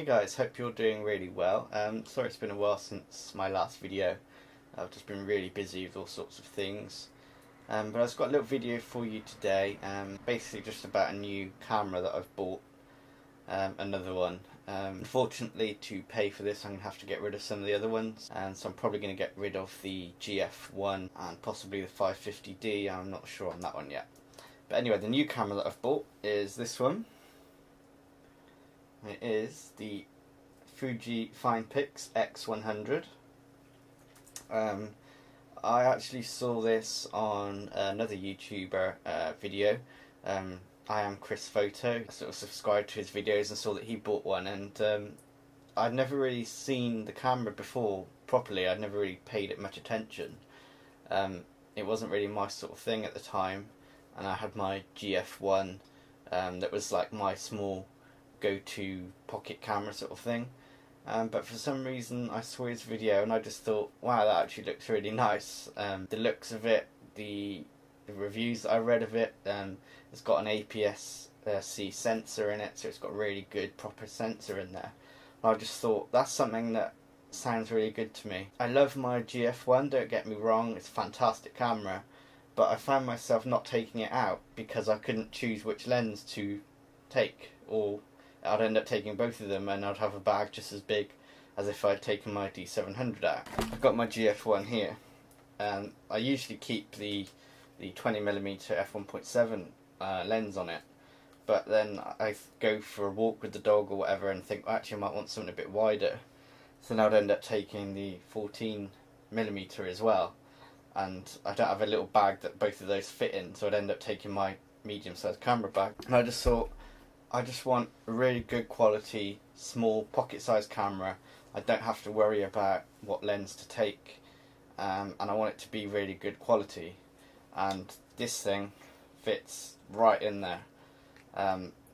guys, hope you're doing really well. Sorry it's been a while since my last video. I've just been really busy with all sorts of things. But I've got a little video for you today, basically just about a new camera that I've bought, another one. Unfortunately, to pay for this I'm going to have to get rid of some of the other ones, and so I'm probably going to get rid of the GF1 and possibly the 550D. I'm not sure on that one yet. But anyway, the new camera that I've bought is this one. It is the Fuji X100. I actually saw this on another YouTuber video. I am Chris Photo. I sort of subscribed to his videos and saw that he bought one, and I'd never really seen the camera before properly. I'd never really paid it much attention. It wasn't really my sort of thing at the time, and I had my GF1 that was like my small go-to pocket camera sort of thing, but for some reason I saw his video and I just thought, wow, that actually looks really nice. The looks of it, the reviews that I read of it, it's got an APS-C sensor in it, so it's got a really good proper sensor in there. And I just thought, that's something that sounds really good to me. I love my GF1, don't get me wrong, it's a fantastic camera, but I found myself not taking it out because I couldn't choose which lens to take, or I'd end up taking both of them and I'd have a bag just as big as if I'd taken my D700 out. I've got my GF1 here, and I usually keep the 20mm f1.7 lens on it, but then I go for a walk with the dog or whatever and think, well, actually I might want something a bit wider, so now I'd end up taking the 14mm as well, and I don't have a little bag that both of those fit in, so I'd end up taking my medium-sized camera bag. And I just thought, I just want a really good quality, small, pocket-sized camera. I don't have to worry about what lens to take, and I want it to be really good quality. And this thing fits right in there.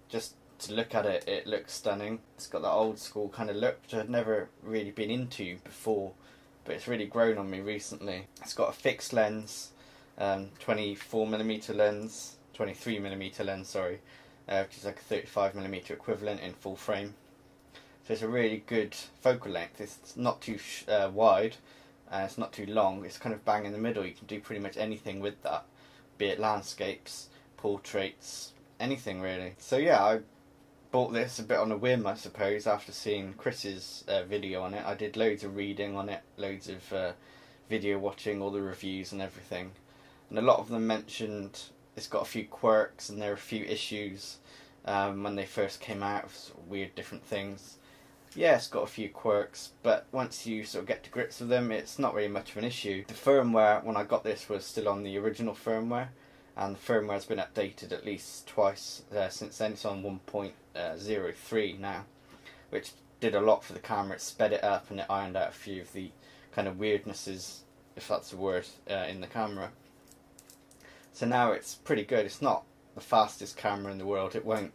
Just to look at it, it looks stunning. It's got that old school kind of look, which I'd never really been into before, but it's really grown on me recently. It's got a fixed lens, 24mm lens, 23mm lens, sorry. Which is like a 35mm equivalent in full frame. So it's a really good focal length. It's not too wide, and it's not too long. It's kind of bang in the middle. You can do pretty much anything with that, be it landscapes, portraits, anything really. So yeah, I bought this a bit on a whim, I suppose, after seeing Chris's video on it. I did loads of reading on it, loads of video watching, all the reviews and everything, and a lot of them mentioned it's got a few quirks and there are a few issues when they first came out, sort of weird different things. Yeah, it's got a few quirks, but once you sort of get to grips with them, it's not really much of an issue. The firmware, when I got this, was still on the original firmware, and the firmware has been updated at least twice since then. It's on 1.03 now, which did a lot for the camera. It sped it up and it ironed out a few of the kind of weirdnesses, if that's a word, in the camera. So now it's pretty good. It's not the fastest camera in the world. It won't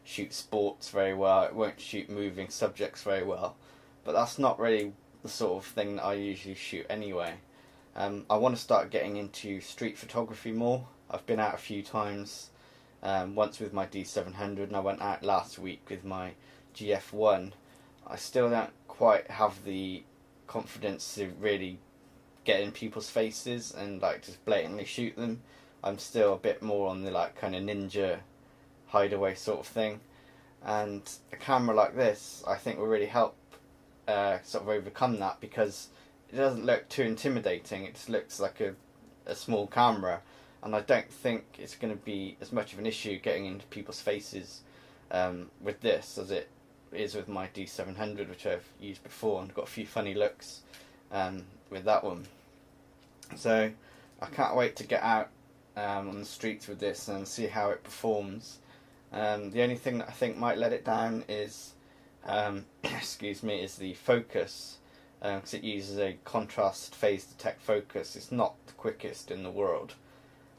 shoot sports very well. It won't shoot moving subjects very well. But that's not really the sort of thing that I usually shoot anyway. I want to start getting into street photography more. I've been out a few times, once with my D700, and I went out last week with my GF1. I still don't quite have the confidence to really get in people's faces and like just blatantly shoot them. I'm still a bit more on the like kind of ninja hideaway sort of thing, and a camera like this I think will really help sort of overcome that, because it doesn't look too intimidating. It just looks like a small camera, and I don't think it's going to be as much of an issue getting into people's faces with this as it is with my D700, which I've used before and got a few funny looks with that one. So I can't wait to get out on the streets with this and see how it performs. The only thing that I think might let it down is excuse me, is the focus, because it uses a contrast phase detect focus. It's not the quickest in the world,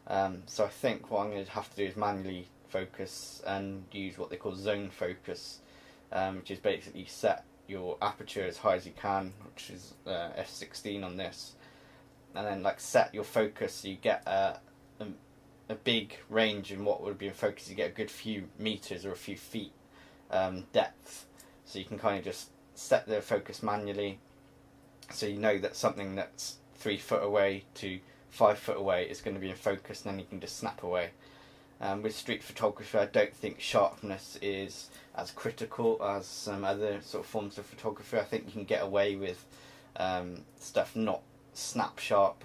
so I think what I'm going to have to do is manually focus and use what they call zone focus, which is basically set your aperture as high as you can, which is f16 on this, and then like set your focus so you get a big range in what would be in focus. You get a good few meters or a few feet depth, so you can kind of just set the focus manually, so you know that something that's 3 foot away to 5 foot away is going to be in focus, and then you can just snap away. With street photography, I don't think sharpness is as critical as some other sort of forms of photography. I think you can get away with stuff not snap sharp.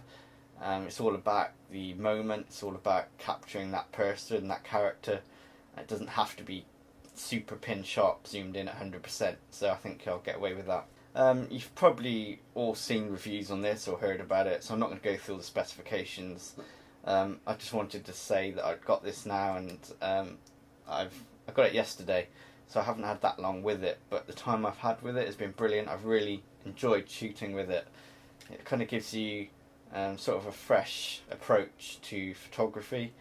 It's all about the moment, it's all about capturing that person, that character. It doesn't have to be super pin sharp, zoomed in at 100%, so I think I'll get away with that. You've probably all seen reviews on this or heard about it, so I'm not going to go through all the specifications. I just wanted to say that I've got this now, and I got it yesterday, so I haven't had that long with it, but the time I've had with it has been brilliant. I've really enjoyed shooting with it. It kind of gives you sort of a fresh approach to photography.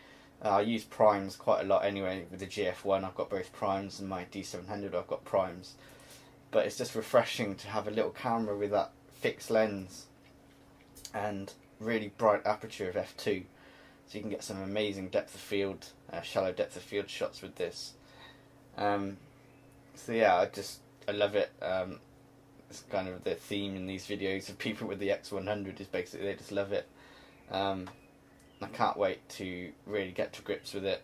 I use primes quite a lot anyway. With the GF1 I've got both primes, and my D700 I've got primes. But it's just refreshing to have a little camera with that fixed lens and really bright aperture of f2. So you can get some amazing depth of field, shallow depth of field shots with this. So yeah, I love it. It's kind of the theme in these videos of people with the X100 is basically they just love it. I can't wait to really get to grips with it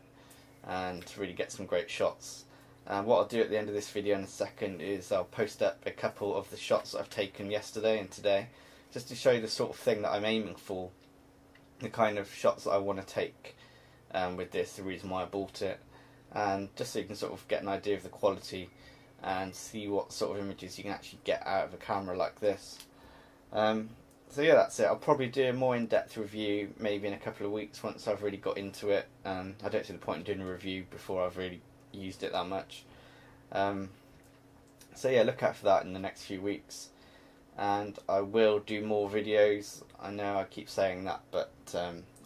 and to really get some great shots. What I'll do at the end of this video in a second is I'll post up a couple of the shots that I've taken yesterday and today, just to show you the sort of thing that I'm aiming for, the kind of shots that I want to take with this, the reason why I bought it, and just so you can sort of get an idea of the quality and see what sort of images you can actually get out of a camera like this. So yeah, that's it. I'll probably do a more in-depth review maybe in a couple of weeks once I've really got into it. I don't see the point in doing a review before I've really used it that much. So yeah, look out for that in the next few weeks, and I will do more videos. I know I keep saying that, but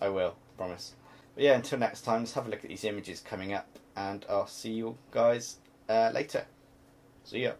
I will, I promise. But yeah, until next time, let's have a look at these images coming up, and I'll see you guys later. See ya.